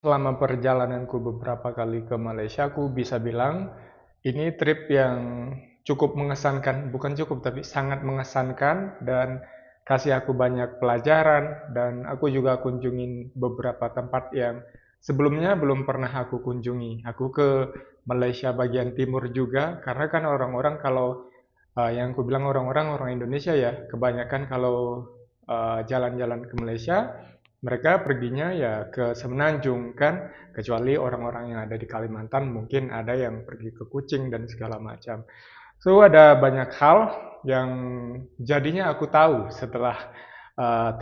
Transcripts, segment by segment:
Selama perjalananku beberapa kali ke Malaysia, aku bisa bilang ini trip yang cukup mengesankan, bukan cukup tapi sangat mengesankan dan kasih aku banyak pelajaran dan aku juga kunjungin beberapa tempat yang sebelumnya belum pernah aku kunjungi. Aku ke Malaysia bagian timur juga karena kan orang-orang kalau yang aku bilang orang Indonesia ya, kebanyakan kalau jalan-jalan ke Malaysia mereka perginya ya ke Semenanjung kan, kecuali orang-orang yang ada di Kalimantan mungkin ada yang pergi ke Kuching dan segala macam. So ada banyak hal yang jadinya aku tahu setelah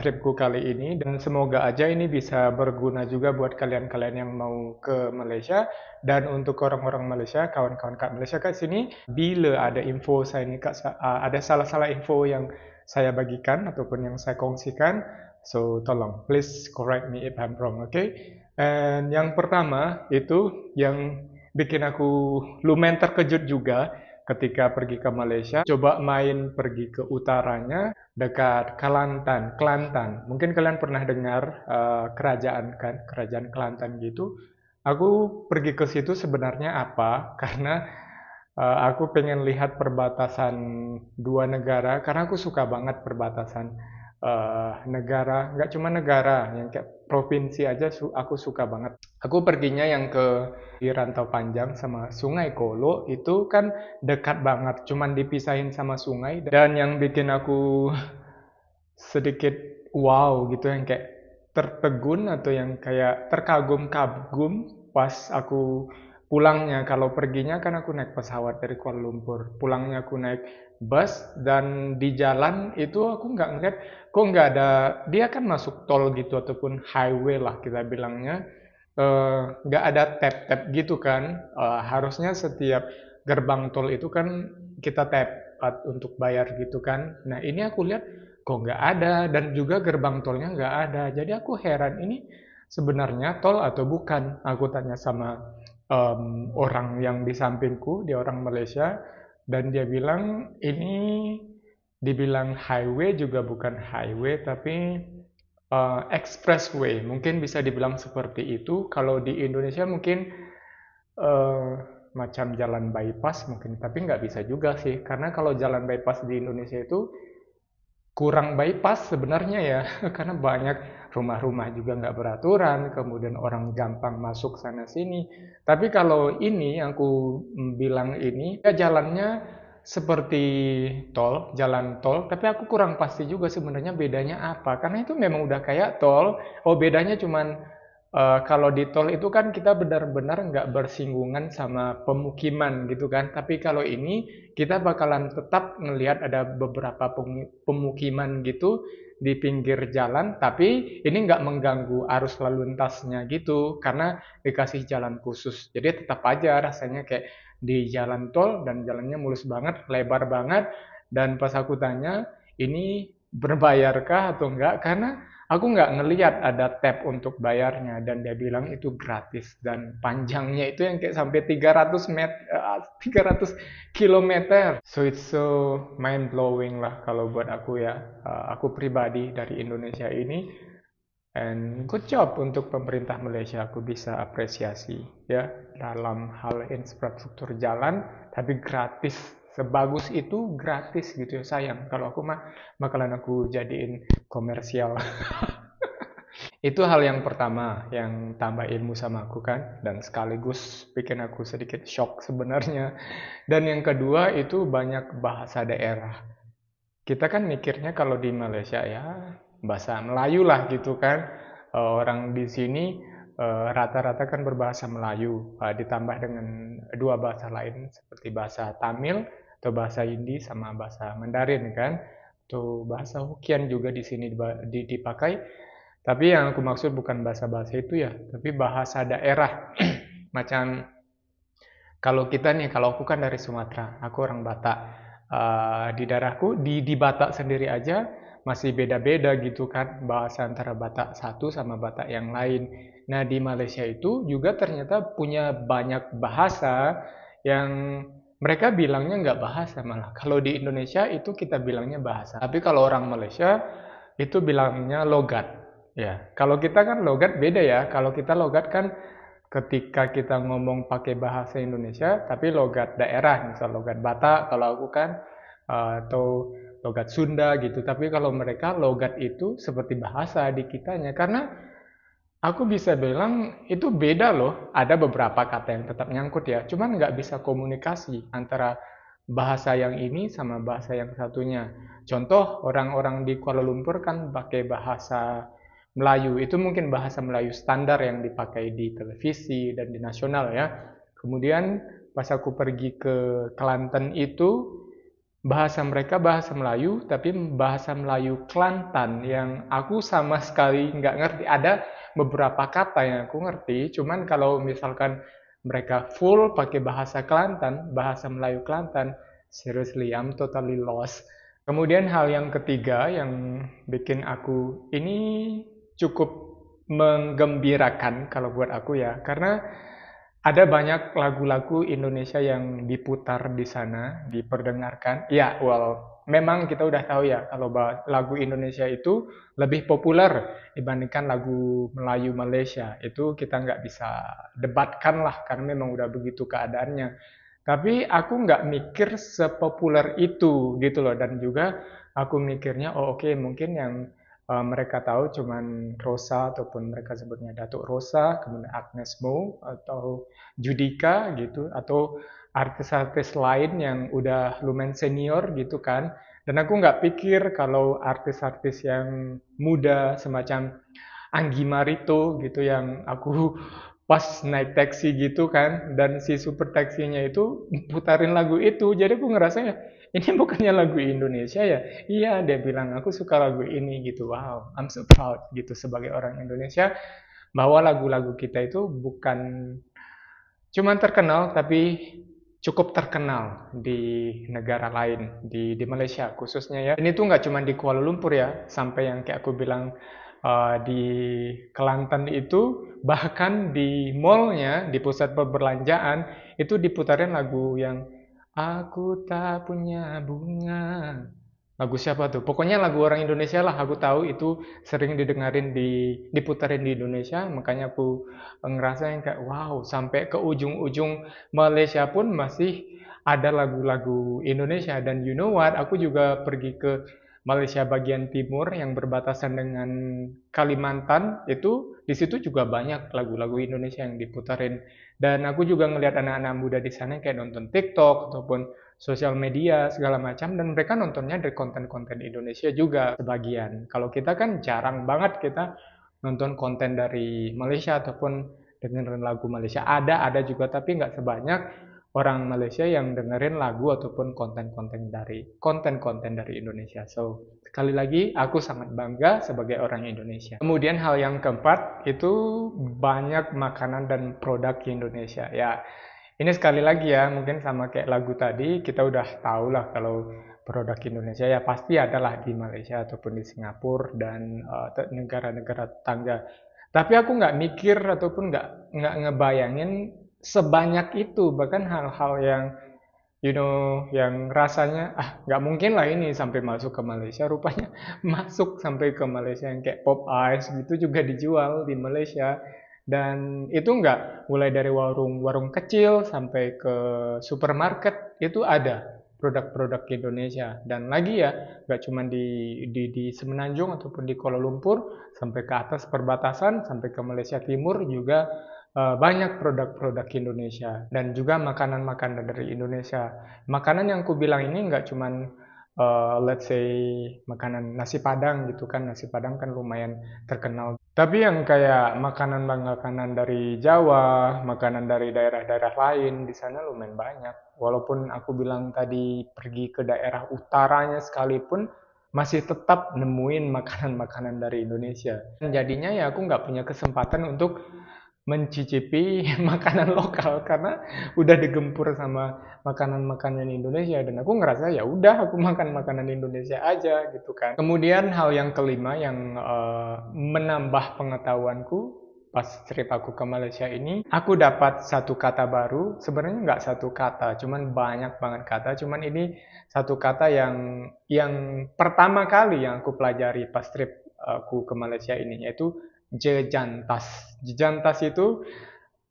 tripku kali ini dan semoga aja ini bisa berguna juga buat kalian-kalian yang mau ke Malaysia dan untuk orang-orang Malaysia, kawan-kawan Kak Malaysia Kak sini, bila ada info saya ini Kak, ada salah-salah info yang saya bagikan ataupun yang saya kongsikan, so tolong please correct me if I'm wrong, okay? And yang pertama itu yang bikin aku lumayan terkejut juga ketika pergi ke Malaysia, coba main pergi ke utaranya dekat Kelantan, Kelantan. Mungkin kalian pernah dengar kerajaan kan, kerajaan Kelantan gitu. Aku pergi ke situ sebenarnya apa? Karena aku pengen lihat perbatasan dua negara karena aku suka banget perbatasan negara, nggak cuma negara, yang kayak provinsi aja aku suka banget. Aku perginya yang ke di Rantau Panjang sama Sungai Kolo itu kan dekat banget, cuman dipisahin sama sungai dan yang bikin aku sedikit wow gitu yang kayak tertegun atau yang kayak terkagum-kagum pas aku pulangnya. Kalau perginya kan aku naik pesawat dari Kuala Lumpur, pulangnya aku naik bus dan di jalan itu aku nggak ngeliat kok nggak ada, dia kan masuk tol gitu ataupun highway lah kita bilangnya. Nggak ada tap-tap gitu kan. Harusnya setiap gerbang tol itu kan kita tap untuk bayar gitu kan. Nah ini aku lihat kok nggak ada dan juga gerbang tolnya nggak ada. Jadi aku heran ini sebenarnya tol atau bukan. Aku tanya sama orang yang di sampingku, dia orang Malaysia, dan dia bilang ini dibilang highway juga bukan highway tapi expressway. Mungkin bisa dibilang seperti itu. Kalau di Indonesia mungkin eh, macam jalan bypass mungkin, tapi nggak bisa juga sih. Karena kalau jalan bypass di Indonesia itu kurang bypass sebenarnya ya, karena banyak rumah-rumah juga nggak beraturan, kemudian orang gampang masuk sana sini. Tapi kalau ini yang aku bilang ini, ya jalannya seperti tol, jalan tol, tapi aku kurang pasti juga sebenarnya bedanya apa, karena itu memang udah kayak tol. Oh bedanya cuman kalau di tol itu kan kita benar-benar nggak bersinggungan sama pemukiman gitu kan. Tapi kalau ini kita bakalan tetap ngelihat ada beberapa pemukiman gitu di pinggir jalan. Tapi ini nggak mengganggu arus lalu lintasnya gitu karena dikasih jalan khusus. Jadi tetap aja rasanya kayak di jalan tol dan jalannya mulus banget, lebar banget. Dan pas aku tanya ini berbayarkah atau enggak? Karena aku nggak ngeliat ada tab untuk bayarnya dan dia bilang itu gratis dan panjangnya itu yang kayak sampai 300 300 kilometer. So it's so mind blowing lah kalau buat aku ya. Aku pribadi dari Indonesia ini and good job untuk pemerintah Malaysia, aku bisa apresiasi ya dalam hal infrastruktur jalan tapi gratis, sebagus itu gratis gitu ya. Sayang kalau aku mah bakalan aku jadiin komersial. Itu hal yang pertama yang tambah ilmu sama aku kan dan sekaligus bikin aku sedikit shock sebenarnya. Dan yang kedua itu banyak bahasa daerah. Kita kan mikirnya kalau di Malaysia ya bahasa Melayu lah gitu kan. Orang di sini rata-rata kan berbahasa Melayu, ditambah dengan dua bahasa lain seperti bahasa Tamil atau bahasa Hindi sama bahasa Mandarin kan. Tuh bahasa Hokkien juga di sini dipakai. Tapi yang aku maksud bukan bahasa-bahasa itu ya, tapi bahasa daerah. Macam kalau kita nih, kalau aku kan dari Sumatera, aku orang Batak. Di daerahku, di Batak sendiri aja masih beda-beda gitu kan, bahasa antara Batak satu sama Batak yang lain. Nah, di Malaysia itu juga ternyata punya banyak bahasa yang mereka bilangnya nggak bahasa malah. Kalau di Indonesia itu kita bilangnya bahasa. Tapi kalau orang Malaysia itu bilangnya logat. Ya, kalau kita kan logat beda ya. Kalau kita logat kan ketika kita ngomong pakai bahasa Indonesia, tapi logat daerah, misal logat Batak kalau aku kan, atau logat Sunda gitu. Tapi kalau mereka logat itu seperti bahasa di kitanya, karena aku bisa bilang itu beda loh. Ada beberapa kata yang tetap nyangkut ya, cuman nggak bisa komunikasi antara bahasa yang ini sama bahasa yang satunya. Contoh, orang-orang di Kuala Lumpur kan pakai bahasa Melayu. Itu mungkin bahasa Melayu standar yang dipakai di televisi dan di nasional ya. Kemudian pas aku pergi ke Kelantan itu, bahasa mereka bahasa Melayu, tapi bahasa Melayu Kelantan yang aku sama sekali nggak ngerti. Ada beberapa kata yang aku ngerti, cuman kalau misalkan mereka full pakai bahasa Kelantan, bahasa Melayu Kelantan, seriously, I'm totally lost. Kemudian hal yang ketiga yang bikin aku ini cukup menggembirakan kalau buat aku ya, karena ada banyak lagu-lagu Indonesia yang diputar di sana, diperdengarkan. Ya, well, memang kita udah tahu ya kalau lagu Indonesia itu lebih populer dibandingkan lagu Melayu Malaysia. Itu kita nggak bisa debatkan lah, karena memang udah begitu keadaannya. Tapi aku nggak mikir sepopuler itu gitu loh. Dan juga aku mikirnya, oh oke, mungkin yang mereka tahu cuman Rosa ataupun mereka sebutnya Datuk Rosa, kemudian Agnes Mo atau Judika gitu, atau artis-artis lain yang udah lumayan senior gitu kan. Dan aku nggak pikir kalau artis-artis yang muda semacam Anggi Marito gitu yang aku pas naik taksi gitu kan, dan si super taksinya itu putarin lagu itu, jadi aku ngerasa ya ini bukannya lagu Indonesia ya. Iya, dia bilang aku suka lagu ini gitu. Wow, I'm so proud gitu sebagai orang Indonesia bahwa lagu-lagu kita itu bukan cuman terkenal tapi cukup terkenal di negara lain, di Malaysia khususnya ya. Ini tuh nggak cuma di Kuala Lumpur ya, sampai yang kayak aku bilang di Kelantan itu, bahkan di mallnya, di pusat perbelanjaan itu diputarin lagu yang Aku tak punya bunga. Lagu siapa tuh? Pokoknya lagu orang Indonesia lah, aku tahu itu sering didengarin diputarin di Indonesia, makanya aku ngerasa yang kayak wow, sampai ke ujung-ujung Malaysia pun masih ada lagu-lagu Indonesia. Dan you know what, aku juga pergi ke Malaysia bagian timur yang berbatasan dengan Kalimantan, itu di situ juga banyak lagu-lagu Indonesia yang diputarin. Dan aku juga ngelihat anak-anak muda di sana yang kayak nonton TikTok ataupun sosial media segala macam, dan mereka nontonnya dari konten-konten Indonesia juga sebagian. Kalau kita kan jarang banget kita nonton konten dari Malaysia ataupun dengerin lagu Malaysia. Ada juga tapi nggak sebanyak orang Malaysia yang dengerin lagu ataupun konten-konten dari Indonesia. So, sekali lagi aku sangat bangga sebagai orang Indonesia. Kemudian hal yang keempat itu banyak makanan dan produk Indonesia. Ya, ini sekali lagi ya, mungkin sama kayak lagu tadi, kita udah tahu lah kalau produk Indonesia ya pasti adalah di Malaysia ataupun di Singapura dan negara-negara tetangga. Tapi aku nggak mikir ataupun nggak ngebayangin sebanyak itu, bahkan hal-hal yang yang rasanya nggak mungkin lah ini sampai masuk ke Malaysia, rupanya masuk sampai ke Malaysia, yang kayak pop ice gitu juga dijual di Malaysia. Dan itu nggak mulai dari warung-warung kecil sampai ke supermarket, itu ada produk-produk Indonesia. Dan lagi ya, nggak cuma di Semenanjung ataupun di Kuala Lumpur, sampai ke atas perbatasan sampai ke Malaysia Timur juga banyak produk-produk Indonesia dan juga makanan-makanan dari Indonesia. Makanan yang ku bilang ini nggak cuman let's say makanan nasi Padang gitu kan. Nasi Padang kan lumayan terkenal. Tapi yang kayak makanan-makanan dari Jawa, makanan dari daerah-daerah lain di sana lumayan banyak. Walaupun aku bilang tadi pergi ke daerah utaranya sekalipun, masih tetap nemuin makanan-makanan dari Indonesia. Dan jadinya ya aku nggak punya kesempatan untuk mencicipi makanan lokal karena udah digempur sama makanan-makanan Indonesia, dan aku ngerasa ya udah aku makan makanan Indonesia aja gitu kan. Kemudian hal yang kelima yang menambah pengetahuanku pas trip aku ke Malaysia ini, aku dapat satu kata baru. Sebenarnya nggak satu kata, cuman banyak banget kata. Cuman ini satu kata yang pertama kali yang aku pelajari pas trip aku ke Malaysia ini, yaitu Jejantas. Jejantas itu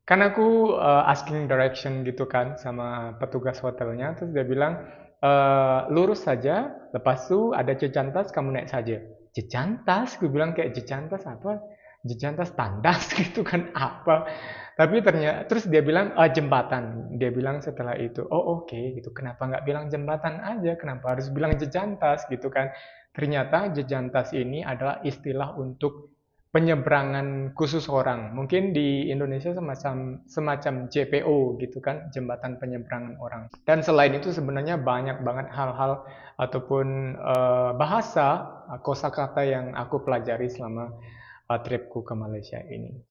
kan aku asking direction gitu kan sama petugas hotelnya, terus dia bilang lurus saja, lepas itu ada Jejantas, kamu naik saja. Jejantas, gue bilang kayak Jejantas apa? Jejantas tandas gitu kan apa? Tapi ternyata terus dia bilang jembatan. Dia bilang setelah itu, oh oke gitu. Kenapa nggak bilang jembatan aja? Kenapa harus bilang jejantas gitu kan? Ternyata jejantas ini adalah istilah untuk penyeberangan khusus orang. Mungkin di Indonesia semacam JPO gitu kan, jembatan penyeberangan orang. Dan selain itu sebenarnya banyak banget hal-hal ataupun bahasa kosakata yang aku pelajari selama tripku ke Malaysia ini.